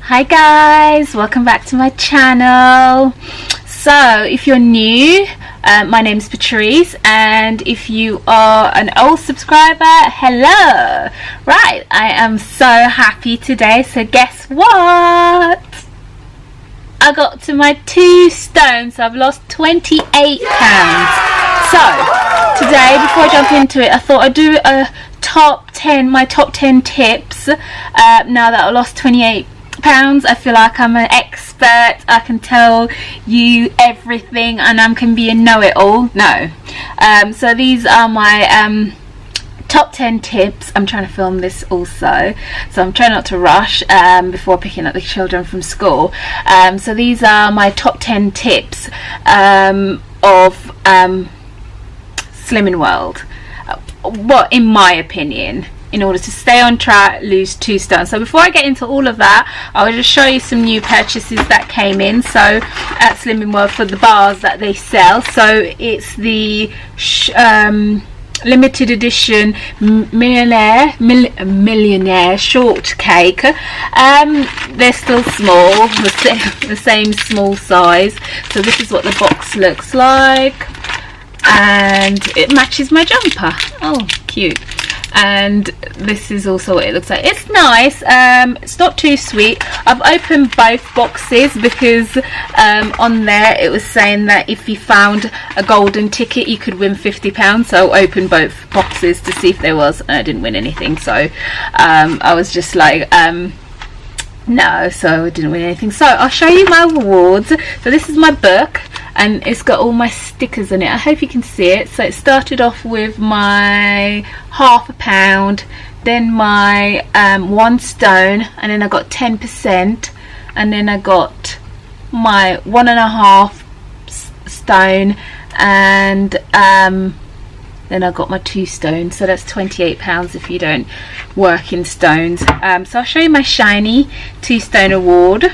Hi guys, welcome back to my channel. So if you're new, my name is Patrice, and if you are an old subscriber, hello. Right, I am so happy today. So guess what? I got to my 2 stone, so I've lost 28 pounds. So today, before I jump into it, I thought I'd do a my top 10 tips. Now that I lost 28 pounds, I feel like I'm an expert. I can tell you everything, and I can be a know-it-all. No. So these are my top 10 tips. I'm trying to film this also, so I'm trying not to rush before picking up the children from school. So these are my top 10 tips of Slimming World. What, in my opinion, in order to stay on track, lose 2 stone. So before I get into all of that, I'll just show you some new purchases that came in. So at Slimming World, for the bars that they sell, so it's the limited edition millionaire shortcake. They're still small, the same small size. So this is what the box looks like, and it matches my jumper. Oh, cute. And this is also what it looks like. It's nice. It's not too sweet. I've opened both boxes because on there it was saying that if you found a golden ticket you could win £50. So I opened both boxes to see if there was, and I didn't win anything. So I was just like, no, so I didn't win anything. So I'll show you my rewards. So this is my book, and it's got all my stickers in it. I hope you can see it. So it started off with my £1, then my 1 stone, and then I got 10%, and then I got my 1.5 stone, and then I got my 2 stones. So that's £28 if you don't work in stones. So I'll show you my shiny 2 stone award.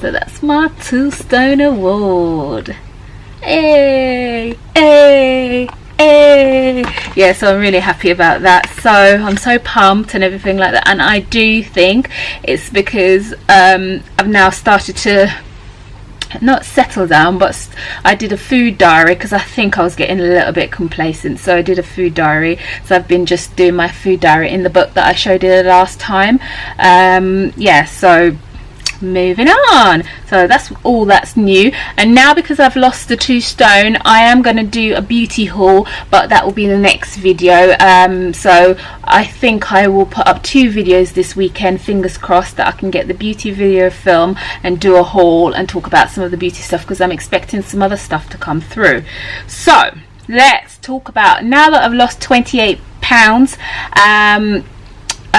So that's my 2 stone award. Hey, hey, hey. Yeah, so I'm really happy about that. So I'm so pumped and everything like that. And I do think it's because I've now started to not settle down, but I did a food diary because I think I was getting a little bit complacent. So I did a food diary. So I've been just doing my food diary in the book that I showed you the last time. Yeah, so moving on. So that's all that's new. And now, because I've lost the 2 stone, I am going to do a beauty haul, but that will be the next video. So I think I will put up 2 videos this weekend, fingers crossed, that I can get the beauty video film and do a haul and talk about some of the beauty stuff, because I'm expecting some other stuff to come through. So let's talk about, now that I've lost 28 pounds,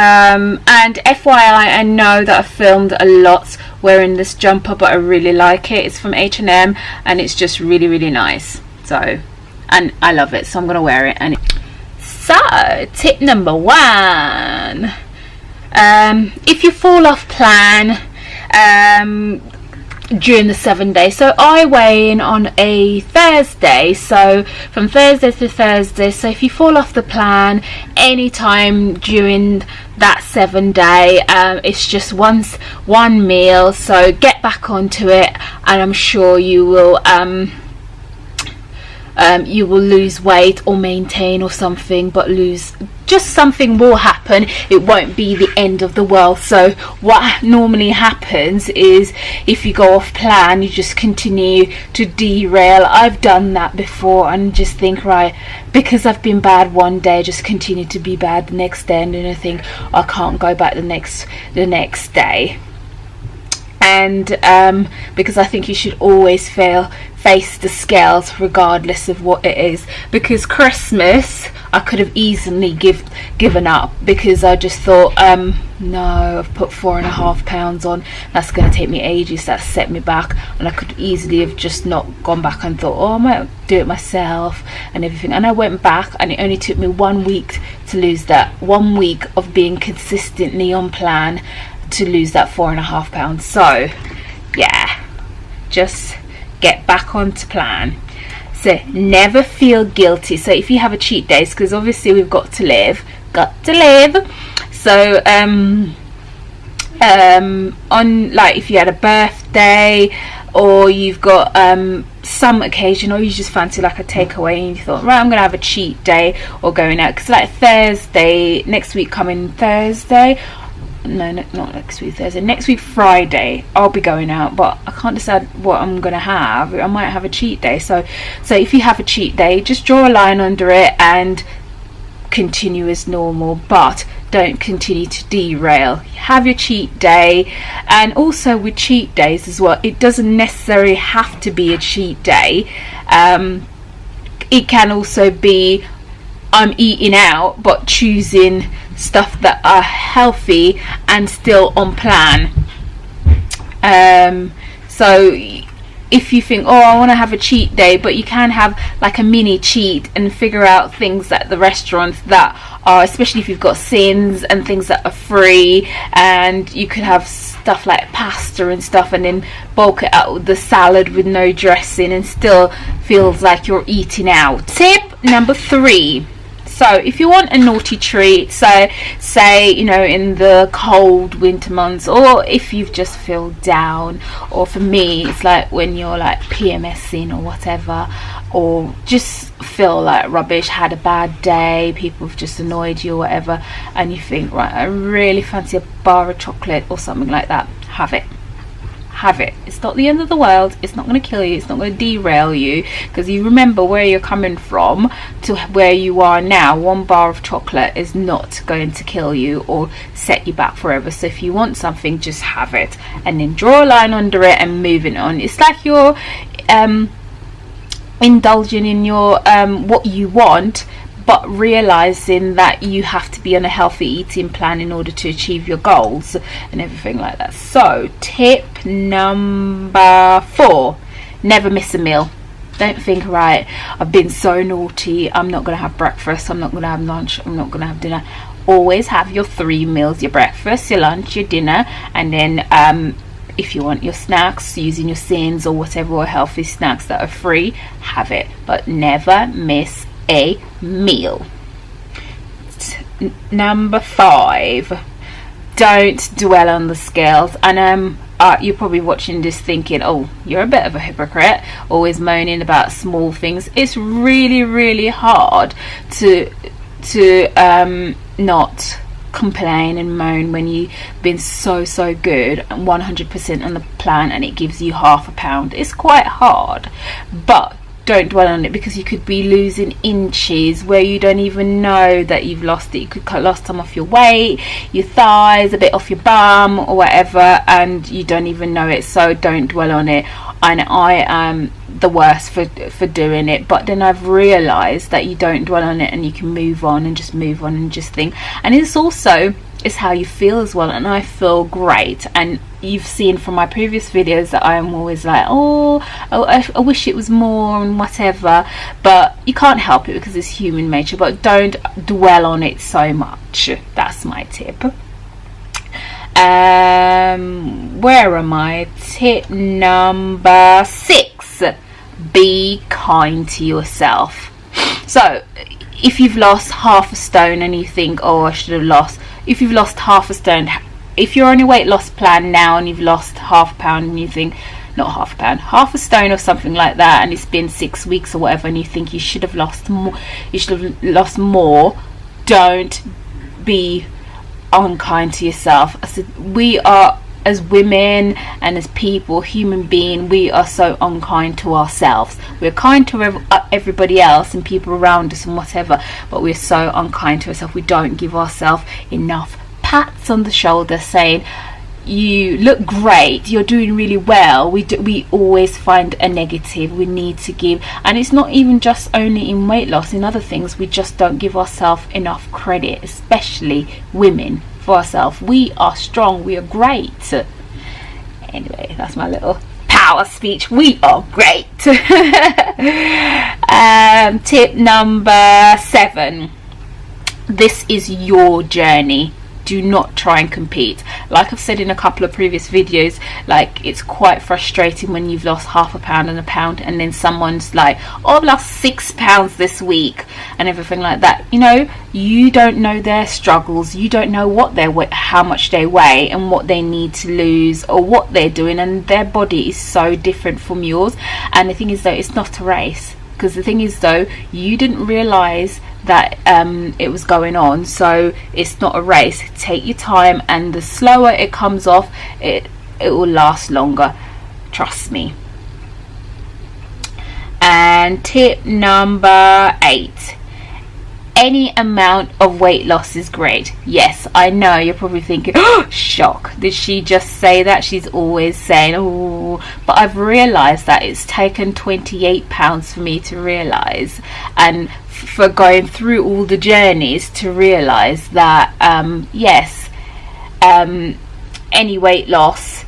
and FYI, I know that I've filmed a lot wearing this jumper, but I really like it. It's from H&M, and it's just really, really nice. So, and I love it, so I'm gonna wear it. So tip number 1, if you fall off plan during the 7 days, so I weigh in on a Thursday, so from Thursday to Thursday, so if you fall off the plan anytime during that 7 day, it's just one meal, so get back onto it, and I'm sure you will lose weight or maintain or something, but just something will happen. It won't be the end of the world. So what normally happens is, if you go off plan, you just continue to derail. I've done that before, and just think, right, because I've been bad one day, just continue to be bad the next day, and then I think I can't go back the next day. And because I think you should always face the scales regardless of what it is. Because Christmas, I could have easily given up, because I just thought, no, I've put 4.5 pounds on, that's going to take me ages, that set me back, and I could easily have just not gone back and thought, oh, I might do it myself and everything. And I went back, and it only took me 1 week to lose that. 1 week of being consistently on plan to lose that 4.5 pounds. So yeah, just get back onto plan. So never feel guilty. So if you have a cheat days, because obviously we've got to live. So on, like, if you had a birthday, or you've got some occasion, or you just fancy like a takeaway and you thought, right, I'm gonna have a cheat day or going out, because like Thursday next week, coming Thursday, no, not next week Thursday, next week Friday, I'll be going out, but I can't decide what I'm gonna have. I might have a cheat day. So if you have a cheat day, just draw a line under it and continue as normal, but don't continue to derail. Have your cheat day. And also with cheat days as well, it doesn't necessarily have to be a cheat day. It can also be, I'm eating out but choosing stuff that are healthy and still on plan. So if you think, oh, I want to have a cheat day, but you can have like a mini cheat and figure out things at the restaurants that are, especially if you've got sins and things that are free, and you could have stuff like pasta and stuff and then bulk it out with the salad with no dressing and still feels like you're eating out. Tip number 3. So if you want a naughty treat, so say, you know, in the cold winter months, or if you just feel down, or for me it's like when you're like PMSing or whatever, or just feel like rubbish, had a bad day, people have just annoyed you or whatever, and you think, right, I really fancy a bar of chocolate or something like that, have it. Have it. It's not the end of the world. It's not going to kill you. It's not going to derail you, because you remember where you're coming from to where you are now. One bar of chocolate is not going to kill you or set you back forever. So if you want something, just have it and then draw a line under it and moving on. It's like you're indulging in your what you want, but realizing that you have to be on a healthy eating plan in order to achieve your goals and everything like that. So tip number 4, never miss a meal. Don't think, right, I've been so naughty, I'm not going to have breakfast, I'm not going to have lunch, I'm not going to have dinner. Always have your 3 meals, your breakfast, your lunch, your dinner, and then if you want your snacks, using your sins or whatever, or healthy snacks that are free, have it, but never miss a meal. Number 5, don't dwell on the scales. And you're probably watching this thinking, oh, you're a bit of a hypocrite, always moaning about small things. It's really, really hard to not complain and moan when you've been so good and 100% on the plan and it gives you half a pound. It's quite hard, but don't dwell on it, because you could be losing inches where you don't even know that you've lost it. You could cut lost some off your weight, your thighs, a bit off your bum or whatever, and you don't even know it. So don't dwell on it. And I am the worst for doing it, but then I've realized that you don't dwell on it and you can move on and just move on and just think. And it's also, it's how you feel as well, and I feel great. And you've seen from my previous videos that I'm always like, oh I wish it was more and whatever, but you can't help it because it's human nature. But don't dwell on it so much. That's my tip. Where am I? Tip number 6, be kind to yourself. So if you've lost half a stone and you think, oh, I should have lost, if you've lost half a stone, if you're on a weight loss plan now and you've lost half a pound and you think, not half a pound, half a stone or something like that, and it's been 6 weeks or whatever, and you think you should have lost more, don't be unkind to yourself. I said, we are, as women and as people, human being, we are so unkind to ourselves. We're kind to everybody else and people around us and whatever, but we're so unkind to ourselves. We don't give ourselves enough pats on the shoulder saying, you look great, you're doing really well. We always find a negative we need to give, and it's not even just only in weight loss, in other things we just don't give ourselves enough credit, especially women, for ourselves. We are strong, we are great. Anyway, that's my little power speech. We are great. Tip number 7, this is your journey. do not try and compete. Like I've said in a couple of previous videos, like it's quite frustrating when you've lost half a pound and a pound, and then someone's like, oh, I've lost 6 pounds this week and everything like that. You know, you don't know their struggles, you don't know what they're how much they weigh and what they need to lose or what they're doing, and their body is so different from yours. And the thing is though, it's not a race, because the thing is though, you didn't realize that it was going on, so it's not a race. Take your time, and the slower it comes off, it will last longer, trust me. And tip number 8, any amount of weight loss is great. Yes, I know you're probably thinking, oh, shock, did she just say that? She's always saying, oh, but I've realized that it's taken 28 pounds for me to realize, and for going through all the journeys to realize that yes, any weight loss,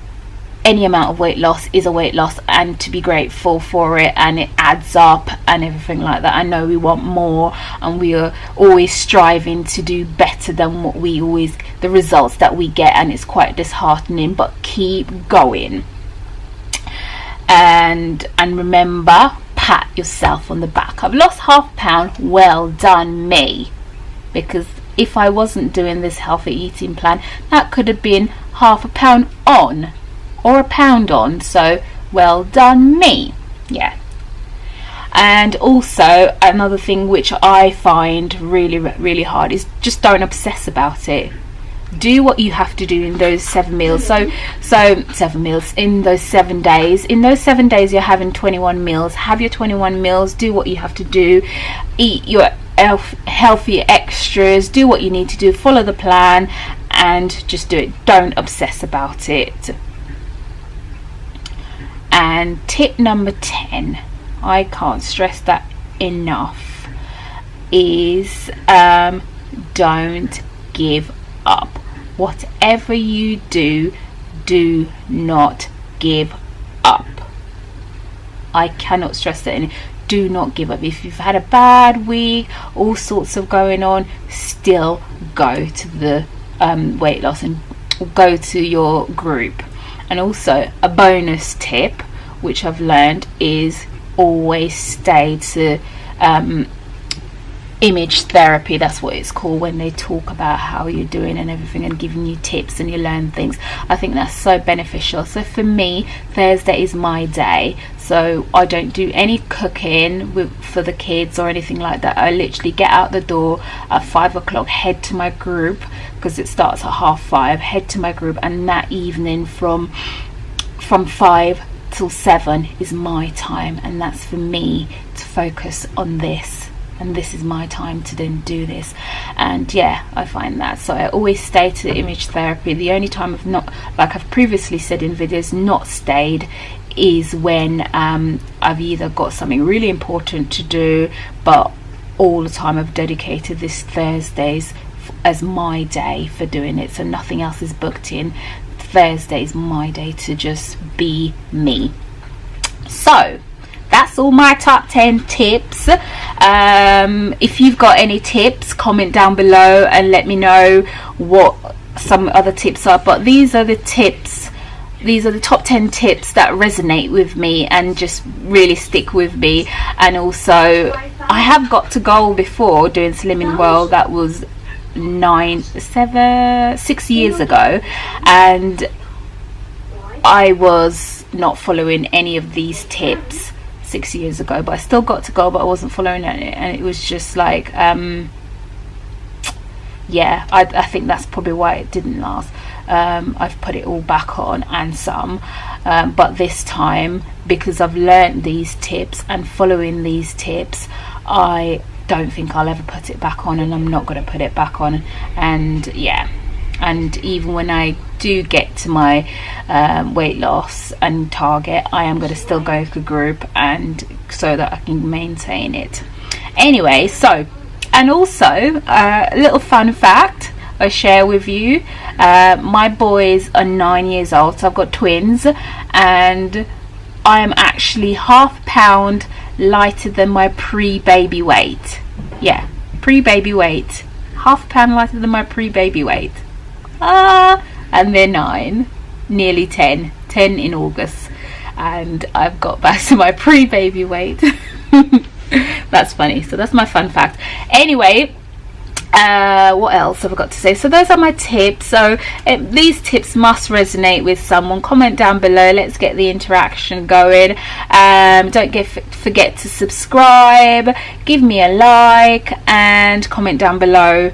any amount of weight loss is a weight loss, and to be grateful for it, and it adds up and everything like that. I know we want more, and we are always striving to do better than what we always, the results that we get, and it's quite disheartening, but keep going. And remember, pat yourself on the back. I've lost half a pound, well done me, because if I wasn't doing this healthy eating plan, that could have been half a pound on, or a pound on, so well done me. Yeah. And also another thing which I find really hard is just don't obsess about it. Do what you have to do in those 7 meals. So 7 meals in those 7 days. In those 7 days you're having 21 meals. Have your 21 meals, do what you have to do, eat your healthy extras, do what you need to do, follow the plan, and just do it. Don't obsess about it. And tip number 10, I can't stress that enough, is don't give up. Whatever you do, do not give up. I cannot stress that enough. Do not give up. If you've had a bad week, all sorts of going on, still go to the weight loss and go to your group. And also a bonus tip which I've learned is always stay to image therapy. That's what it's called, when they talk about how you're doing and everything and giving you tips and you learn things. I think that's so beneficial. So for me, Thursday is my day, so I don't do any cooking for the kids or anything like that. I literally get out the door at 5 o'clock, head to my group, because it starts at 5:30, head to my group, and that evening from 5 till 7 is my time, and that's for me to focus on this, and this is my time to then do this. And yeah, I find that, so I always stay to image therapy. The only time I've not, like I've previously said in videos, not stayed is when I've either got something really important to do, but all the time I've dedicated this Thursdays as my day for doing it, so nothing else is booked in. Thursday is my day to just be me. So that's all my top 10 tips. If you've got any tips, comment down below and let me know what some other tips are. But these are the tips, these are the top 10 tips that resonate with me and just really stick with me. And also I have got to goal before doing Slimming World. That was 6 years ago, and I was not following any of these tips 6 years ago, but I still got to go, but I wasn't following it, and it was just like yeah, I think that's probably why it didn't last. I've put it all back on and some, but this time, because I've learned these tips and following these tips, I don't think I'll ever put it back on, and I'm not going to put it back on. And yeah, and even when I do get to my weight loss and target, I am going to still go for group, and so that I can maintain it. Anyway, so, and also a little fun fact I share with you, my boys are 9 years old, so I've got twins, and I am actually half pound lighter than my pre-baby weight. Yeah, pre-baby weight, half pound lighter than my pre-baby weight. And they're 9, nearly 10 in August, and I've got back to my pre-baby weight. That's funny. So that's my fun fact. Anyway, what else have I got to say? So those are my tips. So these tips must resonate with someone. Comment down below, let's get the interaction going. Don't forget to subscribe, give me a like, and comment down below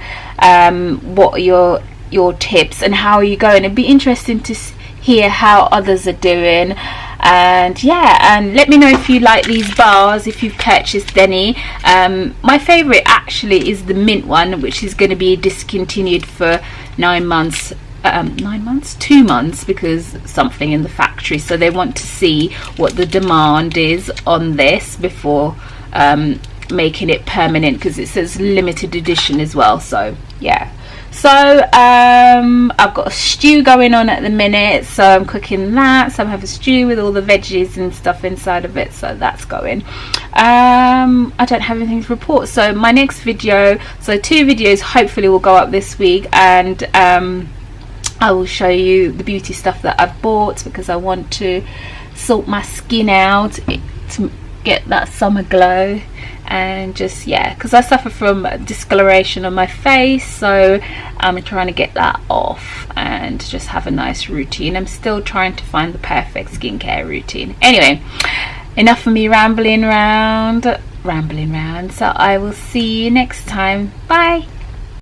what are your tips and how are you going. It'd be interesting to hear how others are doing. And yeah, and let me know if you like these bars, if you've purchased any. My favorite actually is the mint one, which is going to be discontinued for 9 months. 9 months, 2 months, because something in the factory, so they want to see what the demand is on this before making it permanent, because it says limited edition as well. So yeah, so I've got a stew going on at the minute, so I'm cooking that. So I'm having a stew with all the veggies and stuff inside of it, so that's going. I don't have anything to report. So my next video, so 2 videos hopefully will go up this week, and I will show you the beauty stuff that I've bought, because I want to sort my skin out to get that summer glow. And just, yeah, because I suffer from discoloration on my face, so I'm trying to get that off and just have a nice routine. I'm still trying to find the perfect skincare routine. Anyway, enough of me rambling around. So I will see you next time. Bye.